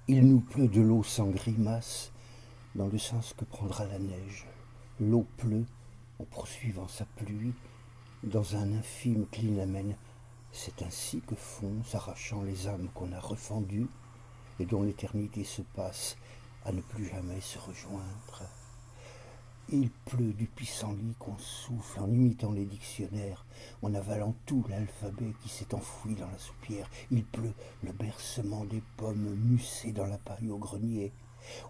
Il nous pleut de l'eau sans grimace, dans le sens que prendra la neige. L'eau pleut, en poursuivant sa pluie, dans un infime clinamen. C'est ainsi que font, s'arrachant les âmes qu'on a refendues, et dont l'éternité se passe à ne plus jamais se rejoindre. Il pleut du pissenlit qu'on souffle en imitant les dictionnaires, en avalant tout l'alphabet qui s'est enfoui dans la soupière. Il pleut le bercement des pommes mussées dans la paille au grenier.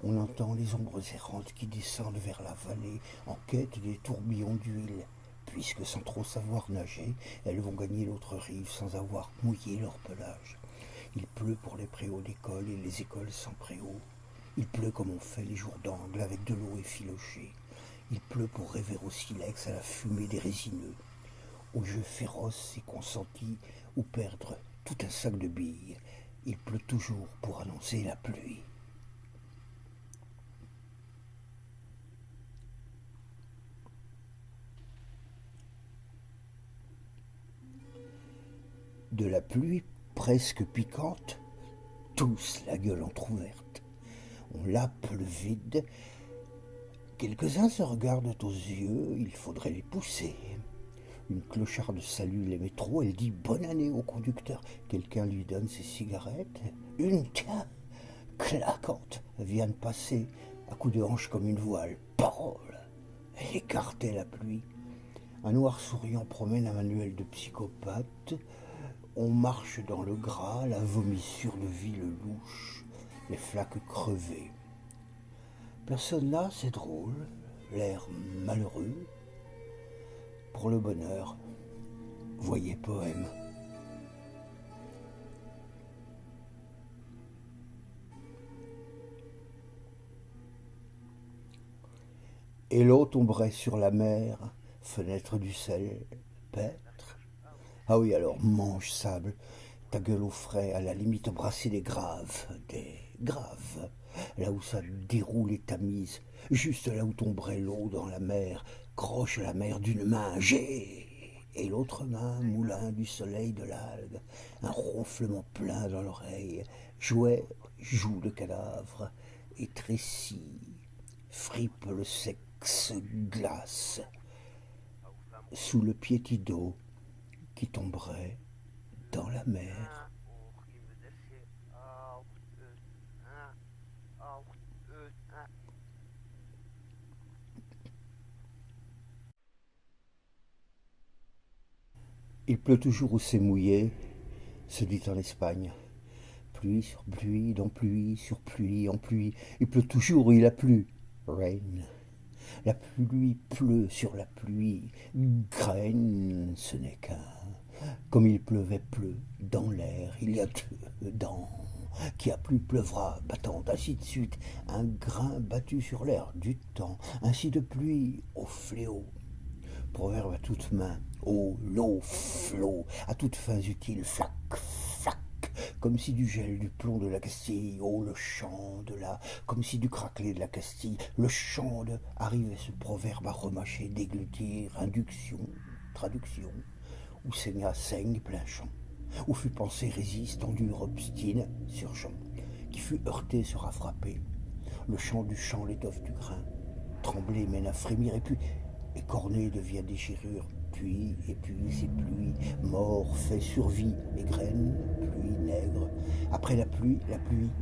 On entend les ombres errantes qui descendent vers la vallée en quête des tourbillons d'huile, puisque sans trop savoir nager, elles vont gagner l'autre rive sans avoir mouillé leur pelage. Il pleut pour les préaux d'école et les écoles sans préaux. Il pleut comme on fait les jours d'angle avec de l'eau effilochée. Il pleut pour rêver au silex, à la fumée des résineux, au jeu féroce et consenti, ou perdre tout un sac de billes. Il pleut toujours pour annoncer la pluie. De la pluie presque piquante, tous la gueule entr'ouverte. On lappe le vide. Quelques-uns se regardent aux yeux, il faudrait les pousser. Une clocharde salue les métros, elle dit bonne année au conducteur. Quelqu'un lui donne ses cigarettes. Une, tiens, claquante, vient de passer, à coups de hanche comme une voile. Parole! Elle écartait la pluie. Un noir souriant promène un manuel de psychopathe. On marche dans le gras, la vomissure de ville louche, les flaques crevées. Personne là, c'est drôle, l'air malheureux. Pour le bonheur, voyez poème. Et l'eau tomberait sur la mer, fenêtre du sel, paître. Ah oui, alors mange sable, ta gueule au frais, à la limite embrasser des graves, là où ça déroule et tamise, juste là où tomberait l'eau dans la mer, croche la mer d'une main, j'ai, et l'autre main, moulin du soleil de l'algue, un ronflement plein dans l'oreille, jouet, joue le cadavre, et trécis, fripe le sexe, glace, sous le piétis d'eau qui tomberait dans la mer. Il pleut toujours où c'est mouillé, se dit en Espagne. Pluie sur pluie, dans pluie, sur pluie, en pluie. Il pleut toujours où il a plu. Rain. La pluie pleut sur la pluie. Graine, ce n'est qu'un. Comme il pleuvait, pleut dans l'air. Il y a deux dans. Qui a plu pleuvra, battante, ainsi de suite. Un grain battu sur l'air du temps. Ainsi de pluie au fléau. Proverbe à toute main, eau, l'eau, flot, à toutes fins utiles, flac, flac, comme si du gel, du plomb de la Castille, oh le chant de la, comme si du craquelé de la Castille, le chant de, arrivait ce proverbe à remâcher, déglutir, induction, traduction, où saigna, saigne, plein champ, où fut pensé, résiste, endure, obstine, sur champ, qui fut heurté, sera frappé, le chant du champ, l'étoffe du grain, trembler mène à frémir, et puis écorné devient déchirure, puis, et puis c'est pluie, mort fait survie, et graine, pluie, nègre. Après la pluie,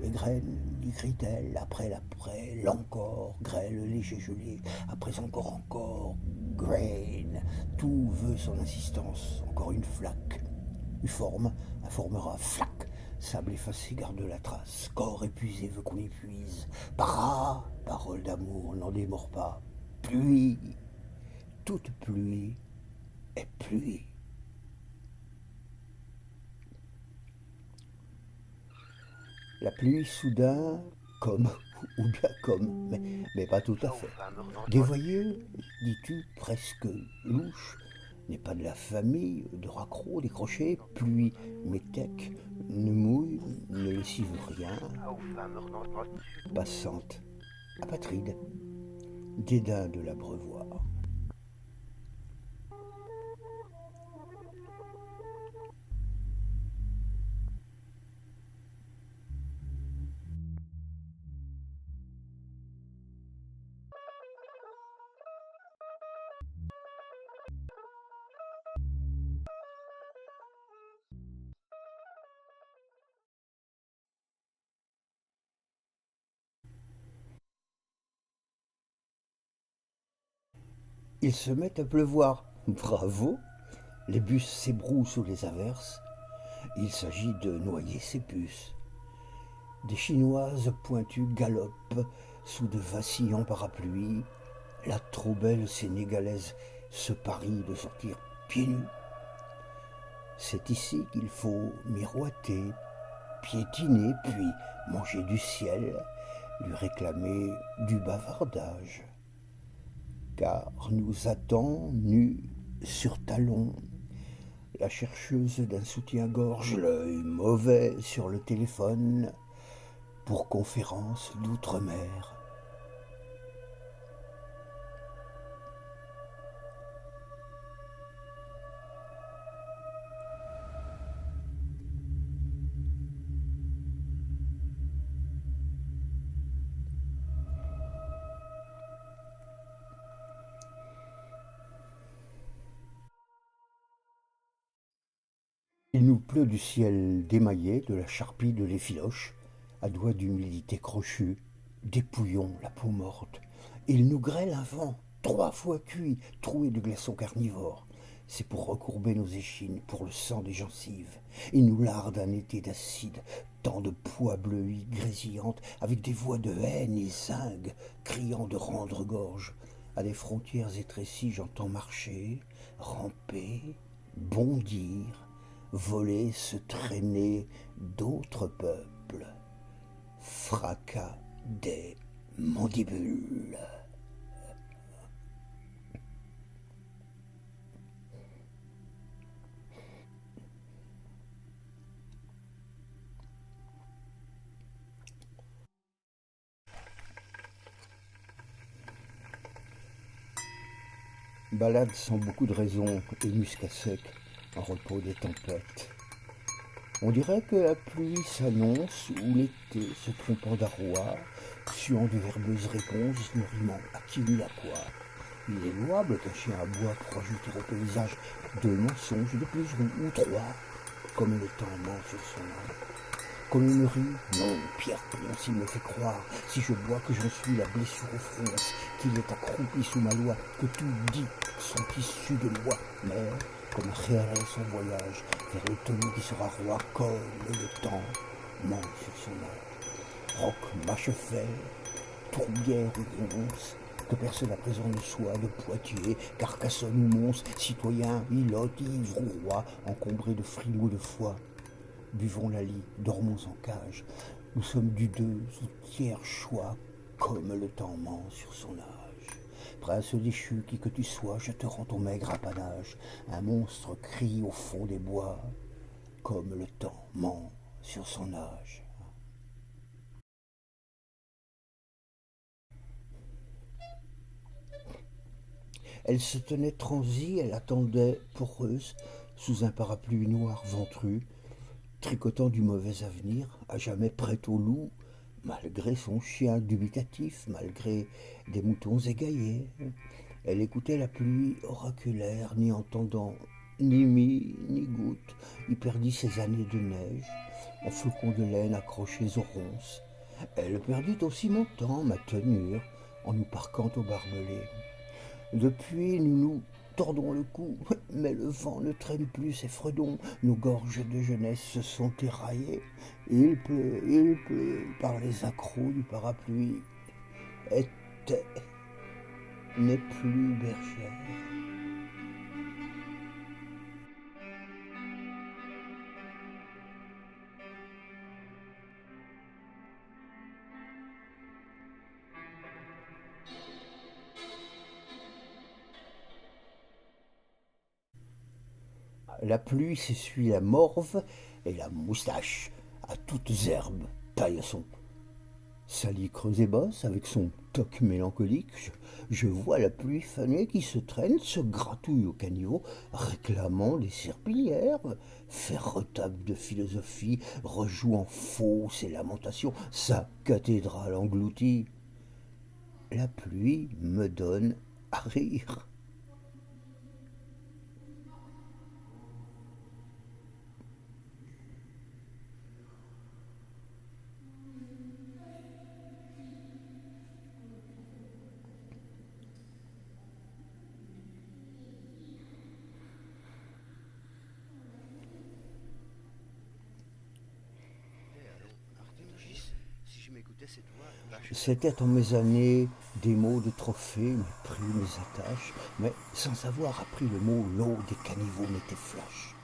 et graine, écrit-elle, après l'après, l'encore, grêle, léger gelé, après encore, grain, tout veut son insistance, encore une flaque, forme, informera, flac, sable effacé garde la trace, corps épuisé veut qu'on épuise, parole d'amour, n'en démord pas, pluie, toute pluie est pluie. La pluie soudain, comme, ou bien comme, mais pas tout à fait. Dévoyeux, dis-tu, presque louche, n'est pas de la famille, de raccro, décroché, pluie, métèque, ne mouille, ne lessive rien, passante, apatride, dédain de l'abreuvoir. Il se met à pleuvoir. Bravo. Les bus s'ébrouent sous les averses. Il s'agit de noyer ses puces. Des Chinoises pointues galopent sous de vacillants parapluies. La trop belle Sénégalaise se parie de sortir pieds nus. C'est ici qu'il faut miroiter, piétiner, puis manger du ciel, lui réclamer du bavardage. Car nous attend, nus sur talons, la chercheuse d'un soutien-gorge, l'œil mauvais sur le téléphone, pour conférence d'outre-mer. Il nous pleut du ciel démaillé, de la charpie de l'effiloche, à doigts d'humidité crochue, dépouillons la peau morte. Il nous grêle un vent, 3 fois cuit, troué de glaçons carnivores. C'est pour recourber nos échines, pour le sang des gencives. Il nous larde un été d'acide, tant de pois bleuis grésillantes, avec des voix de haine et zingues, criant de rendre gorge. À des frontières étrécies, j'entends marcher, ramper, bondir, voler, se traîner d'autres peuples. Fracas des mandibules. Balade sans beaucoup de raison et muscat sec, en repos des tempêtes. On dirait que la pluie s'annonce ou l'été se trompant d'arroi, suant de verbeuses réponses, ne rimant à qui ni à quoi. Il est louable qu'un chien aboie pour ajouter au paysage 2 mensonges de plus ou 3, comme le temps ment sur son âme. Comme une rue, non, Pierre Pion, s'il me fait croire, si je bois que j'en suis la blessure au front, qu'il est accroupi sous ma loi, que tout dit sont issus de moi, mais comme réel son voyage vers le tonneau qui sera roi, comme le temps ment sur son âge. Roc, Machefel, Tourbière ou Gonce, que personne à présent ne soit de Poitiers, Carcassonne ou Mons, citoyen, ilote, ivre ou roi, encombré de frimes ou de foie. Buvons la lie, dormons en cage. Nous sommes du 2 ou tiers choix, comme le temps ment sur son âge. Prince déchu, qui que tu sois, je te rends ton maigre apanage. Un monstre crie au fond des bois, comme le temps ment sur son âge. Elle se tenait transie, elle attendait, poreuse, sous un parapluie noir ventru, tricotant du mauvais avenir, à jamais prête au loup, malgré son chien dubitatif, malgré des moutons égaillés. Elle écoutait la pluie oraculaire, n'y entendant ni mie, ni goutte, y perdit ses années de neige, en flocons de laine accrochés aux ronces. Elle perdit aussi mon temps, ma tenure, en nous parquant au barbelé. Depuis, nous nous tordons le cou, mais le vent ne traîne plus ses fredons, nos gorges de jeunesse se sont éraillées. Il pleut, par les accros du parapluie. Était, n'est plus bergère. La pluie s'essuie la morve et la moustache, à toutes herbes, paillasson. Sali creuse et bosse, avec son toc mélancolique, je vois la pluie fanée qui se traîne, se gratouille au caniveau, réclamant des serpillières, faire retable de philosophie, rejoue en fausses et lamentations, sa cathédrale engloutie. La pluie me donne à rire. C'était en mes années des mots de trophée, mes prix, mes attaches, mais sans avoir appris le mot, l'eau des caniveaux m'était flash.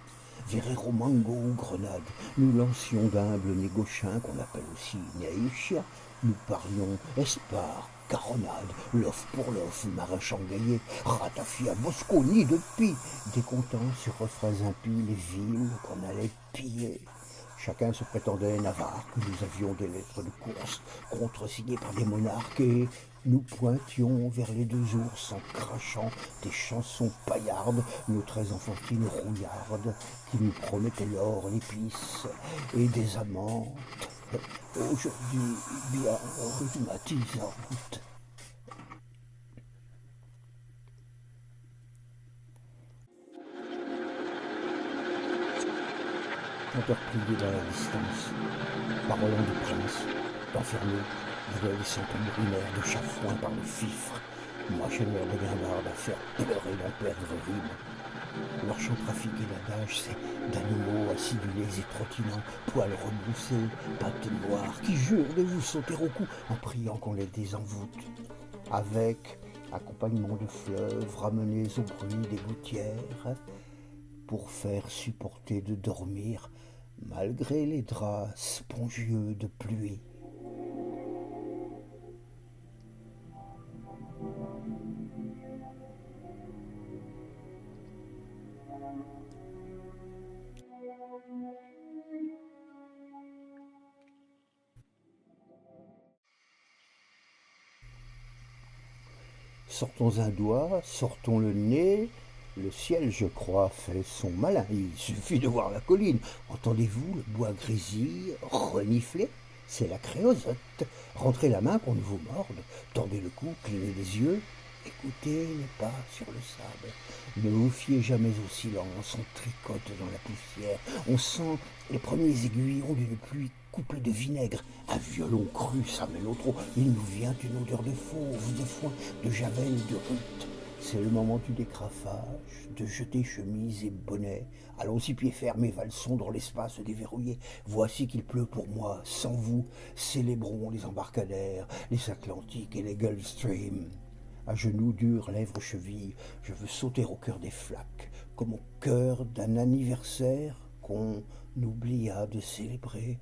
Verrero Mango ou Grenade, nous lancions d'humbles négociants qu'on appelle aussi Neishia, nous parlions Espar, Caronade, l'off pour l'off, marin shanghaillais, ratafia, Mosconi de pie, décomptant sur refrains impies les villes qu'on allait piller. Chacun se prétendait navarre, que nous avions des lettres de course contresignées par des monarques et nous pointions vers les deux ours en crachant des chansons paillardes, nos très enfantines rouillardes, qui nous promettaient l'or, l'épice et des amantes, aujourd'hui bien rhumatisantes. Chanteur plié dans la distance, parolant de prince, d'enfermé, d'adolescent brûlèrent de chafouin par le fifre, moissonneur de guimbarde à faire pleurer d'en perdre rime. Leur chant trafiqué d'adage, c'est d'animaux acidulés et trottinants, poils rebroussés, pattes noires, qui jurent de vous sauter au cou en priant qu'on les désenvoûte. Avec accompagnement de fleuves ramenés au bruit des gouttières, pour faire supporter de dormir malgré les draps spongieux de pluie. Sortons un doigt, sortons le nez. Le ciel, je crois, fait son malin. Il suffit de voir la colline. Entendez-vous le bois grésille, renifler? C'est la créosote. Rentrez la main qu'on ne vous morde. Tendez le cou, clignez les yeux. Écoutez les pas sur le sable. Ne vous fiez jamais au silence. On tricote dans la poussière. On sent les premiers aiguillons d'une pluie couplée de vinaigre. Un violon cru, ça mêle au trop. Il nous vient une odeur de fauve, de foin, de javel, de rute. C'est le moment du décraffage, de jeter chemise et bonnet. Allons-y pieds fermés, valsons dans l'espace déverrouillé. Voici qu'il pleut pour moi, sans vous. Célébrons les embarcadères, les Atlantiques et les Gulf Stream. À genoux durs, lèvres chevilles, je veux sauter au cœur des flaques, comme au cœur d'un anniversaire qu'on oublia de célébrer.